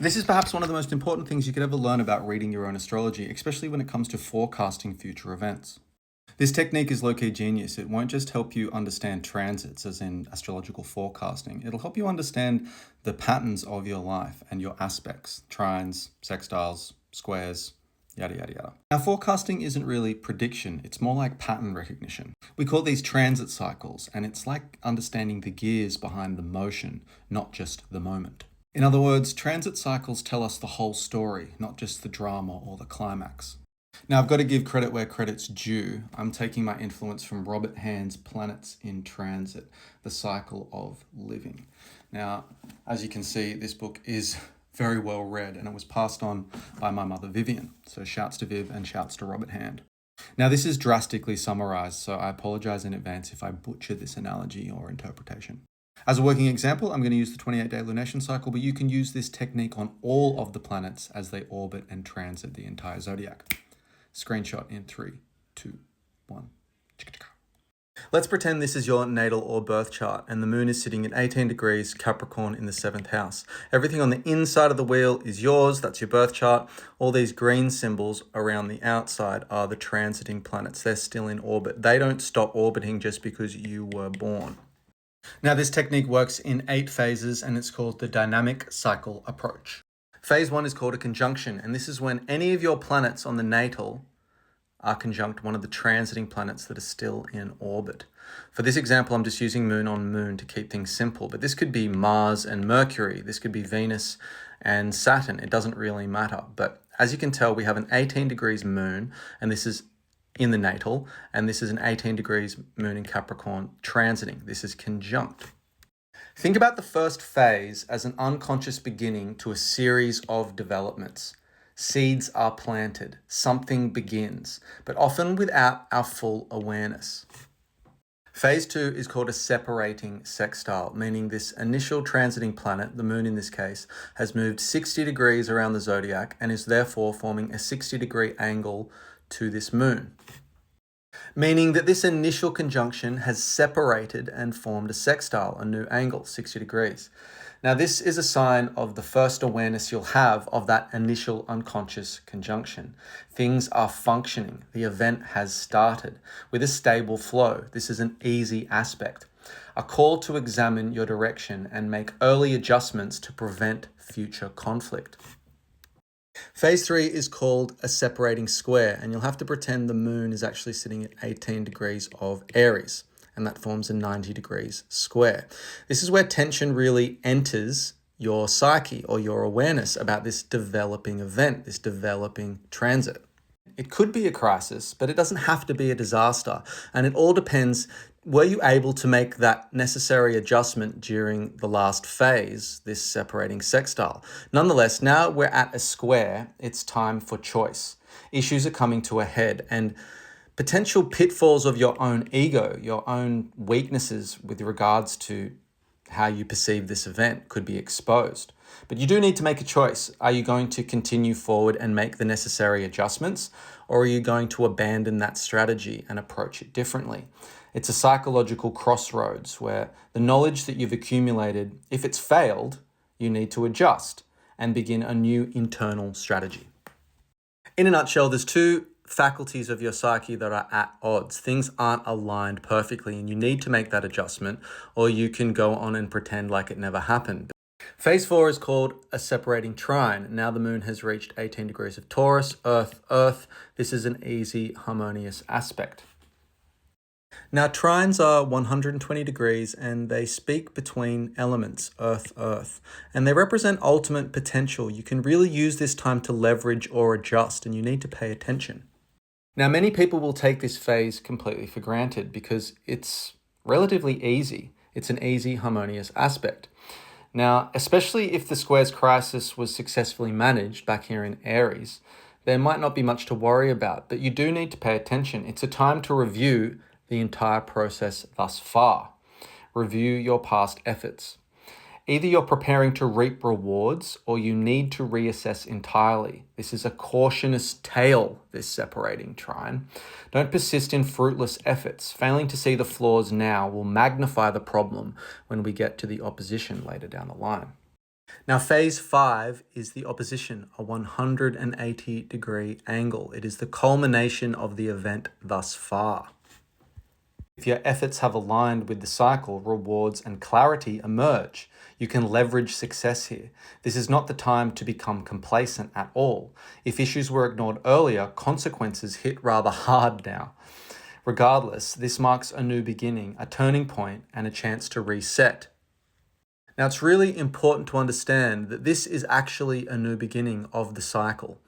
This is perhaps one of the most important things you could ever learn about reading your own astrology, especially when it comes to forecasting future events. This technique is low-key genius. It won't just help you understand transits, as in astrological forecasting. It'll help you understand the patterns of your life and your aspects, trines, sextiles, squares, yada, yada, yada. Now, forecasting isn't really prediction. It's more like pattern recognition. We call these transit cycles, and it's like understanding the gears behind the motion, not just the moment. In other words, transit cycles tell us the whole story, not just the drama or the climax. Now, I've got to give credit where credit's due. I'm taking my influence from Robert Hand's Planets in Transit, The Cycle of Living. Now, as you can see, this book is very well read, and it was passed on by my mother, Vivian. So shouts to Viv and shouts to Robert Hand. Now, this is drastically summarized, so I apologize in advance if I butcher this analogy or interpretation. As a working example, I'm going to use the 28-day lunation cycle, but you can use this technique on all of the planets as they orbit and transit the entire zodiac. Screenshot in 3, 2, 1. Let's pretend this is your natal or birth chart and the moon is sitting at 18 degrees Capricorn in the 7th house. Everything on the inside of the wheel is yours. That's your birth chart. All these green symbols around the outside are the transiting planets. They're still in orbit. They don't stop orbiting just because you were born. Now, this technique works in 8 phases, and it's called the dynamic cycle approach. Phase 1 is called a conjunction, and this is when any of your planets on the natal are conjunct one of the transiting planets that are still in orbit. For this example, I'm just using moon on moon to keep things simple, but this could be Mars and Mercury. This could be Venus and Saturn. It doesn't really matter. But as you can tell, we have an 18 degrees moon, and this is in the natal, and this is an 18 degrees moon in Capricorn transiting. This is conjunct. Think about the first phase as an unconscious beginning to a series of developments. Seeds are planted, something begins, but often without our full awareness. Phase 2 is called a separating sextile, meaning this initial transiting planet, the moon in this case, has moved 60 degrees around the zodiac and is therefore forming a 60-degree angle to this moon, meaning that this initial conjunction has separated and formed a sextile, a new angle, 60 degrees. Now, this is a sign of the first awareness you'll have of that initial unconscious conjunction. Things are functioning. The event has started with a stable flow. This is an easy aspect. A call to examine your direction and make early adjustments to prevent future conflict. Phase 3 is called a separating square, and you'll have to pretend the moon is actually sitting at 18 degrees of Aries, and that forms a 90 degrees square. This is where tension really enters your psyche or your awareness about this developing event, this developing transit. It could be a crisis, but it doesn't have to be a disaster, and it all depends. Were you able to make that necessary adjustment during the last phase, this separating sextile? Nonetheless, now we're at a square, it's time for choice. Issues are coming to a head, and potential pitfalls of your own ego, your own weaknesses with regards to how you perceive this event could be exposed. But you do need to make a choice. Are you going to continue forward and make the necessary adjustments, or are you going to abandon that strategy and approach it differently? It's a psychological crossroads where the knowledge that you've accumulated, if it's failed, you need to adjust and begin a new internal strategy. In a nutshell, there's 2 faculties of your psyche that are at odds. Things aren't aligned perfectly, and you need to make that adjustment, or you can go on and pretend like it never happened. Phase 4 is called a separating trine. Now the moon has reached 18 degrees of Taurus, Earth. This is an easy, harmonious aspect. Now, trines are 120 degrees and they speak between elements, Earth, and they represent ultimate potential. You can really use this time to leverage or adjust, and you need to pay attention. Now, many people will take this phase completely for granted because it's relatively easy. It's an easy, harmonious aspect. Now, especially if the square's crisis was successfully managed back here in Aries, there might not be much to worry about, but you do need to pay attention. It's a time to review the entire process thus far. Review your past efforts. Either you're preparing to reap rewards or you need to reassess entirely. This is a cautionous tale, this separating trine. Don't persist in fruitless efforts. Failing to see the flaws now will magnify the problem when we get to the opposition later down the line. Now, phase 5 is the opposition, a 180-degree angle. It is the culmination of the event thus far. If your efforts have aligned with the cycle, rewards and clarity emerge. You can leverage success here. This is not the time to become complacent at all. If issues were ignored earlier, consequences hit rather hard now. Regardless, this marks a new beginning, a turning point, and a chance to reset. Now, it's really important to understand that this is actually a new beginning of the cycle.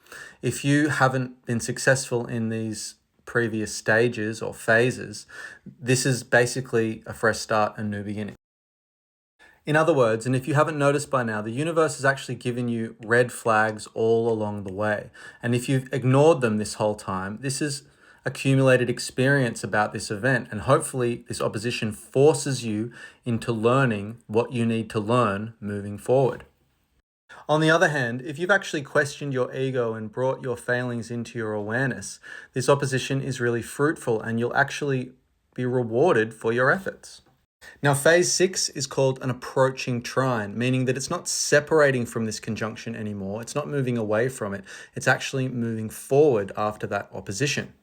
If you haven't been successful in these previous stages or phases, this is basically a fresh start, a new beginning. In other words, and if you haven't noticed by now, the universe has actually given you red flags all along the way. And if you've ignored them this whole time, this is accumulated experience about this event, and hopefully this opposition forces you into learning what you need to learn moving forward. On the other hand, if you've actually questioned your ego and brought your failings into your awareness, this opposition is really fruitful and you'll actually be rewarded for your efforts. Now, phase 6 is called an approaching trine, meaning that it's not separating from this conjunction anymore. It's not moving away from it. It's actually moving forward after that opposition.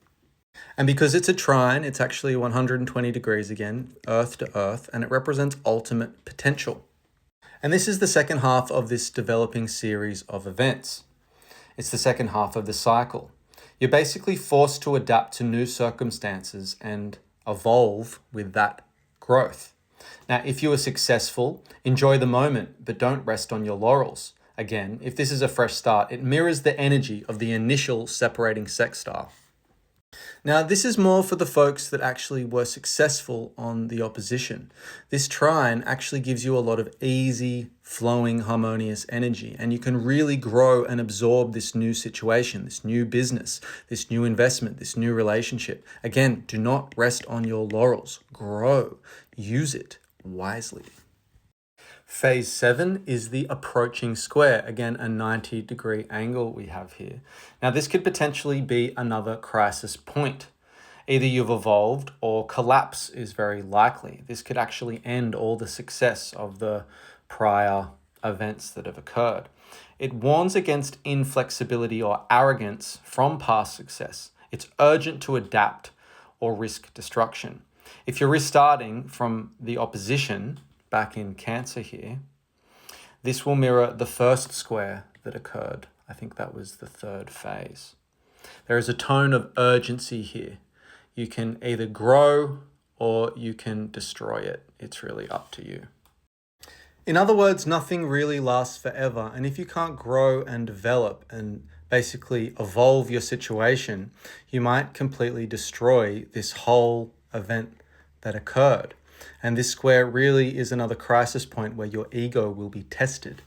And because it's a trine, it's actually 120 degrees again, Earth to Earth, and it represents ultimate potential. And this is the second half of this developing series of events. It's the second half of the cycle. You're basically forced to adapt to new circumstances and evolve with that growth. Now, if you are successful, enjoy the moment, but don't rest on your laurels. Again, if this is a fresh start, it mirrors the energy of the initial separating sextile. Now, this is more for the folks that actually were successful on the opposition. This trine actually gives you a lot of easy, flowing, harmonious energy, and you can really grow and absorb this new situation, this new business, this new investment, this new relationship. Again, do not rest on your laurels. Grow. Use it wisely. Phase 7 is the approaching square. Again, a 90-degree angle we have here. Now, this could potentially be another crisis point. Either you've evolved or collapse is very likely. This could actually end all the success of the prior events that have occurred. It warns against inflexibility or arrogance from past success. It's urgent to adapt or risk destruction. If you're restarting from the opposition, back in Cancer here, this will mirror the first square that occurred. I think that was the third phase. There is a tone of urgency here. You can either grow or you can destroy it. It's really up to you. In other words, nothing really lasts forever. And if you can't grow and develop and basically evolve your situation, you might completely destroy this whole event that occurred. And this square really is another crisis point where your ego will be tested.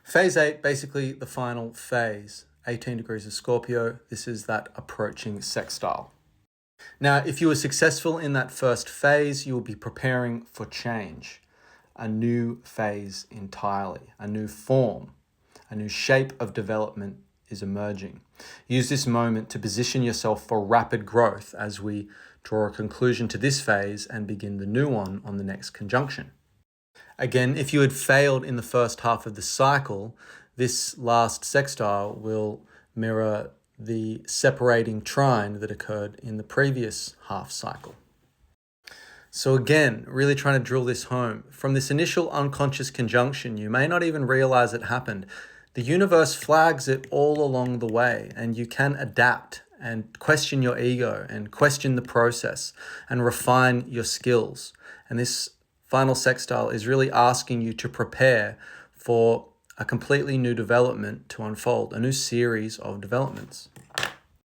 Phase 8, basically the final phase, 18 degrees of Scorpio. This is that approaching sextile. Now, if you were successful in that first phase, you will be preparing for change, a new phase entirely, a new form, a new shape of development is emerging. Use this moment to position yourself for rapid growth as we draw a conclusion to this phase and begin the new one on the next conjunction. Again, if you had failed in the first half of the cycle, this last sextile will mirror the separating trine that occurred in the previous half cycle. So again, really trying to drill this home. From this initial unconscious conjunction, you may not even realize it happened. The universe flags it all along the way, and you can adapt and question your ego and question the process and refine your skills. And this final sextile is really asking you to prepare for a completely new development to unfold, a new series of developments.